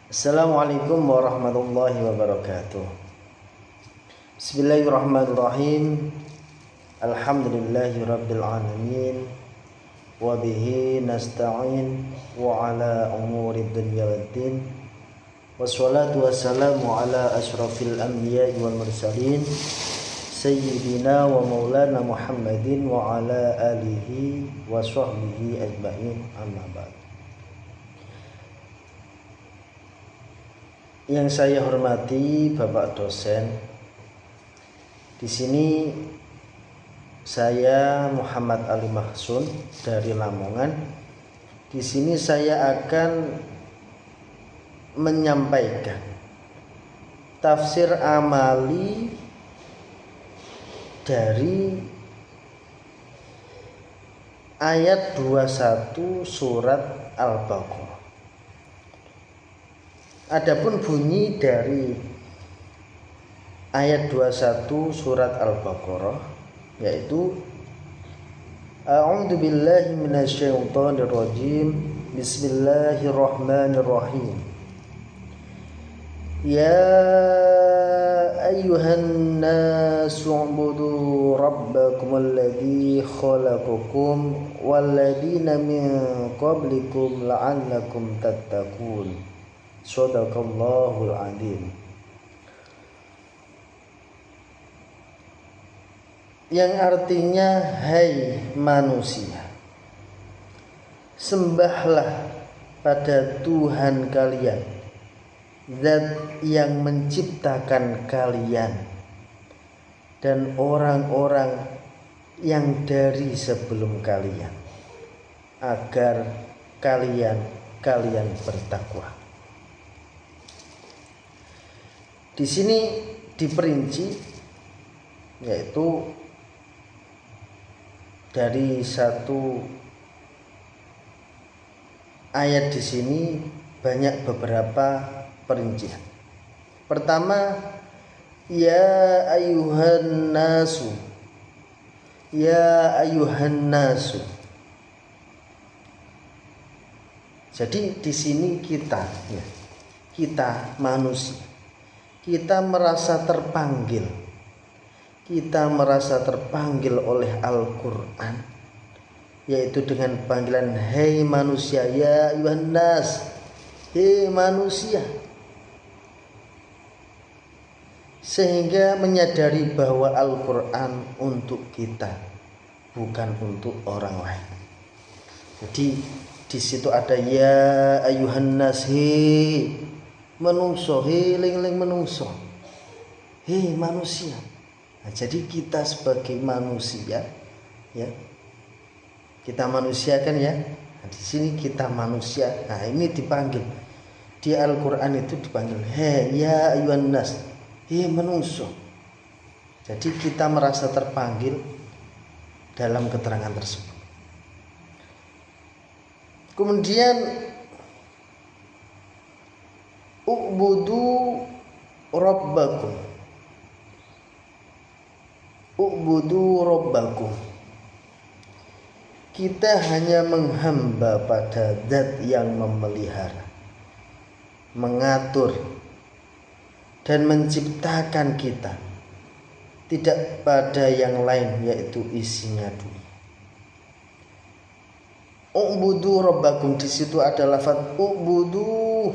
Assalamualaikum warahmatullahi wabarakatuh. Bismillahirrahmanirrahim. Alhamdulillahi rabbil alamin. Wa bihi nasta'in wa ala umuri dunya waddin. Wassalatu wassalamu ala asyrafil anbiya'i wal mursalin Sayyidina wa maulana Muhammadin wa ala alihi wa sahbihi ajma'in, amma ba'd. Yang saya hormati Bapak dosen, di sini saya Muhammad Ali Mahsun dari Lamongan. Di sini saya akan menyampaikan tafsir amali dari ayat 21 surat Al-Baqarah. Adapun bunyi dari ayat 21 surat Al-Baqarah yaitu A'udzu billahi minasyaitonir rajim. Bismillahirrahmanirrahim. Ya ayyuhan nasu ubudu rabbakumul ladzi khalaqakum walladzina min qablikum la'allakum tattaqun. Shadaqallahul adzim. Yang artinya, hai manusia, sembahlah pada Tuhan kalian, Zat yang menciptakan kalian dan orang-orang yang dari sebelum kalian, agar kalian bertakwa. Di sini diperinci, yaitu dari satu ayat di sini banyak beberapa perincian. Pertama, ya ayyuhan nasu. Ya ayyuhan nasu. Jadi di sini kita manusia, kita merasa terpanggil oleh Al-Quran, yaitu dengan panggilan hei manusia, ya ayyuhan nas, hei manusia, sehingga menyadari bahwa Al-Quran untuk kita, bukan untuk orang lain. Jadi di situ ada ya ayyuhan nas, hei menungso, hei ling menungso, hei manusia. Nah, jadi kita sebagai manusia, ya, kita manusia kan ya. Nah, di sini kita manusia. Nah, ini dipanggil di Al-Quran itu dipanggil hei ya ayyuhan nas, hei menungso. Jadi kita merasa terpanggil dalam keterangan tersebut. Kemudian u'budu rabbakum. U'budu rabbakum. Kita hanya menghamba pada Zat yang memelihara, mengatur dan menciptakan kita, tidak pada yang lain, yaitu isinya dunia. U'budu rabbakum, di situ ada lafaz u'budu,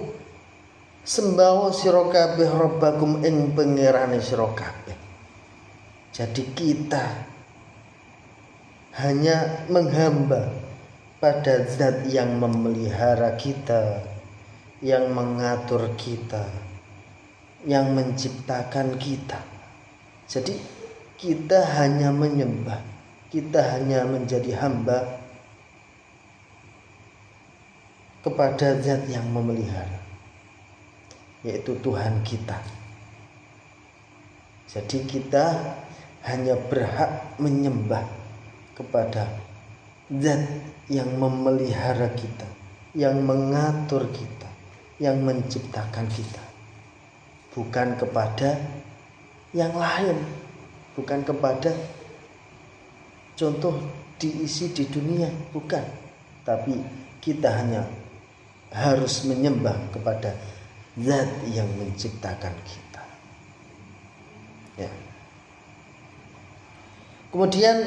sembah sira kabeh rabbakum ing pangerane sira kabeh. Jadi kita hanya menghamba pada Zat yang memelihara kita, yang mengatur kita, yang menciptakan kita. Jadi kita hanya menyembah, kita hanya menjadi hamba kepada Zat yang memelihara, yaitu Tuhan kita. Jadi kita hanya berhak menyembah kepada Zat yang memelihara kita, yang mengatur kita, yang menciptakan kita, bukan kepada yang lain, bukan kepada contoh diisi di dunia, bukan. Tapi kita hanya harus menyembah kepada zat yang menciptakan kita. Ya. Kemudian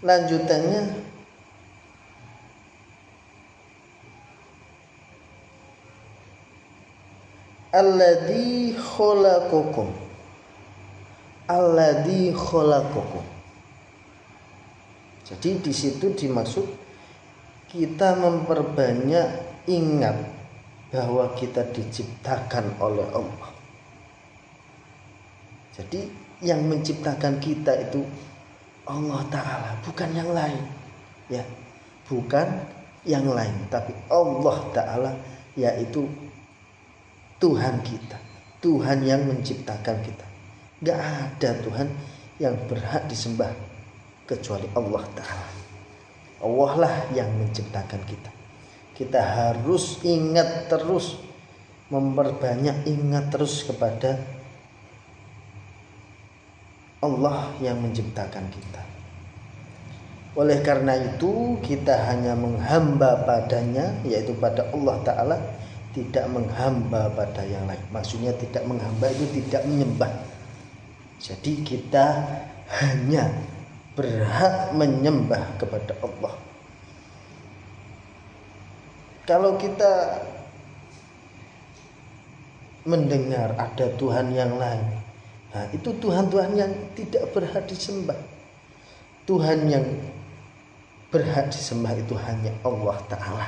lanjutannya alladzi khalaqakum. Alladzi khalaqakum. Jadi di situ dimaksud kita memperbanyak ingat bahwa kita diciptakan oleh Allah. Jadi yang menciptakan kita itu Allah Ta'ala, bukan yang lain. Ya, bukan yang lain, tapi Allah Ta'ala, yaitu Tuhan kita, Tuhan yang menciptakan kita. Gak ada Tuhan yang berhak disembah kecuali Allah Ta'ala. Allah lah yang menciptakan kita. Kita harus ingat terus, memperbanyak ingat terus kepada Allah yang menciptakan kita. Oleh karena itu kita hanya menghamba padanya, yaitu pada Allah Ta'ala, tidak menghamba pada yang lain. Maksudnya tidak menghamba itu tidak menyembah. Jadi kita hanya berhak menyembah kepada Allah. Kalau kita mendengar ada Tuhan yang lain, nah itu Tuhan-Tuhan yang tidak berhak disembah. Tuhan yang berhak disembah itu hanya Allah Ta'ala.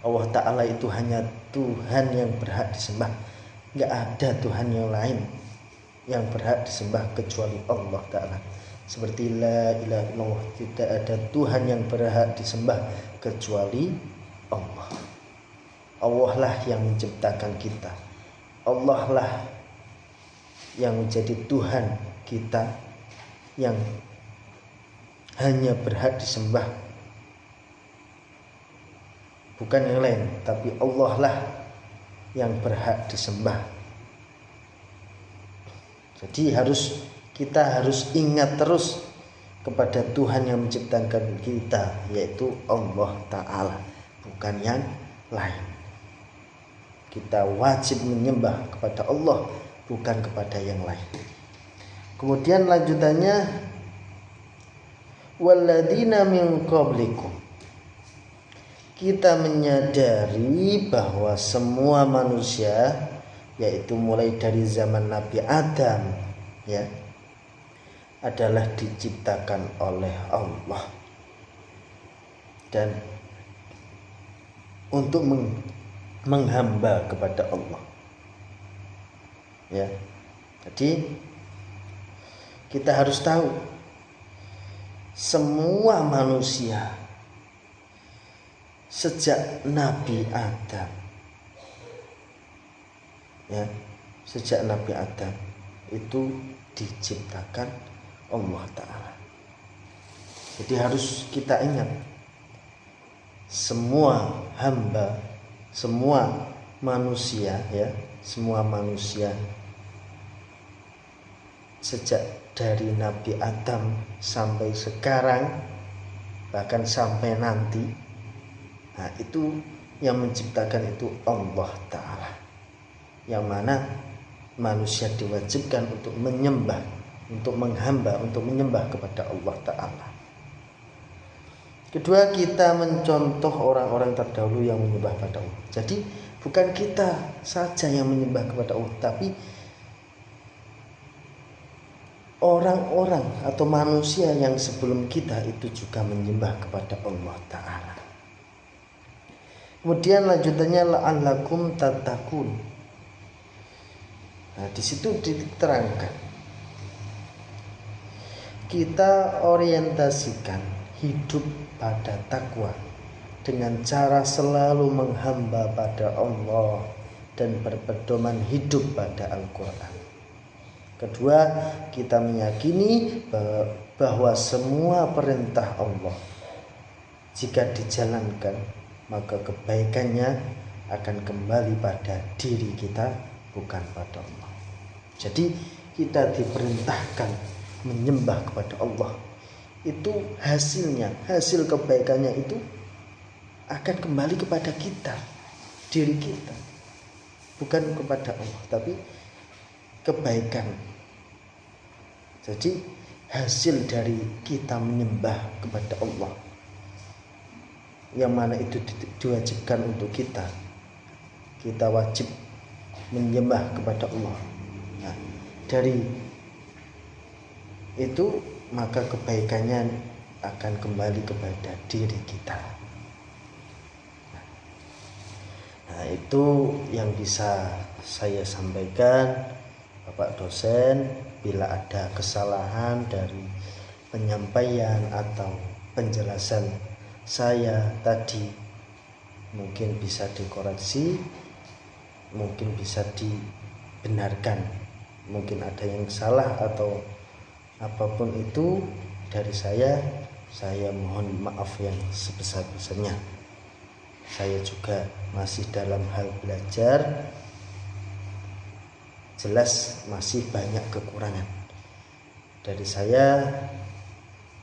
Allah Ta'ala itu hanya Tuhan yang berhak disembah. Gak ada Tuhan yang lain yang berhak disembah kecuali Allah Ta'ala. Seperti la ilaha illallah, tidak ada Tuhan yang berhak disembah kecuali Allah. Allah lah yang menciptakan kita. Allah lah yang menjadi Tuhan kita, yang hanya berhak disembah, bukan yang lain, tapi Allah lah yang berhak disembah. Jadi kita harus ingat terus kepada Tuhan yang menciptakan kita, yaitu Allah Ta'ala, bukan yang lain. Kita wajib menyembah kepada Allah, bukan kepada yang lain. Kemudian lanjutannya, walladzina min qablikum. Kita menyadari bahwa semua manusia, yaitu mulai dari zaman Nabi Adam, ya, adalah diciptakan oleh Allah dan untuk menghamba kepada Allah. Ya. Jadi kita harus tahu semua manusia sejak Nabi Adam, ya, sejak Nabi Adam itu diciptakan Allah Ta'ala. Jadi harus kita ingat, semua hamba, semua manusia, ya, semua manusia sejak dari Nabi Adam sampai sekarang, bahkan sampai nanti, nah itu yang menciptakan itu Allah Ta'ala, yang mana manusia diwajibkan untuk menyembah, untuk menghamba, untuk menyembah kepada Allah Ta'ala. Kedua, kita mencontoh orang-orang terdahulu yang menyembah pada Allah. Jadi bukan kita saja yang menyembah kepada Allah, tapi orang-orang atau manusia yang sebelum kita itu juga menyembah kepada Allah Ta'ala. Kemudian lanjutannya la'allakum tattaqun. Nah, di situ diterangkan kita orientasikan hidup pada takwa dengan cara selalu menghamba pada Allah dan berpedoman hidup pada Al-Quran. Kedua, kita meyakini bahwa semua perintah Allah jika dijalankan, maka kebaikannya akan kembali pada diri kita, bukan pada Allah. Jadi kita diperintahkan menyembah kepada Allah. Itu hasilnya, hasil kebaikannya itu akan kembali kepada kita, diri kita, bukan kepada Allah, tapi kebaikan. Jadi hasil dari kita menyembah kepada Allah, yang mana itu diwajibkan untuk kita wajib menyembah kepada Allah. Nah, dari itu maka kebaikannya akan kembali kepada diri kita. Nah, itu yang bisa saya sampaikan, Bapak dosen. Bila ada kesalahan dari penyampaian atau penjelasan saya tadi, mungkin bisa dikoreksi, mungkin bisa dibenarkan, mungkin ada yang salah atau apapun itu dari saya mohon maaf yang sebesar-besarnya. Saya juga masih dalam hal belajar, jelas masih banyak kekurangan. Dari saya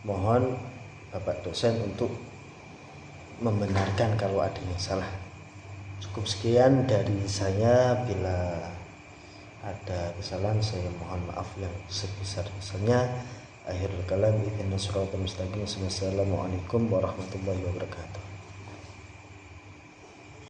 mohon Bapak dosen untuk membenarkan kalau ada yang salah. Cukup sekian dari saya. Bila ada kesalahan saya mohon maaf yang sebesar-besarnya. Akhirul kalam, ihdinas siratal mustaqim. Wassalamualaikum warahmatullahi wabarakatuh.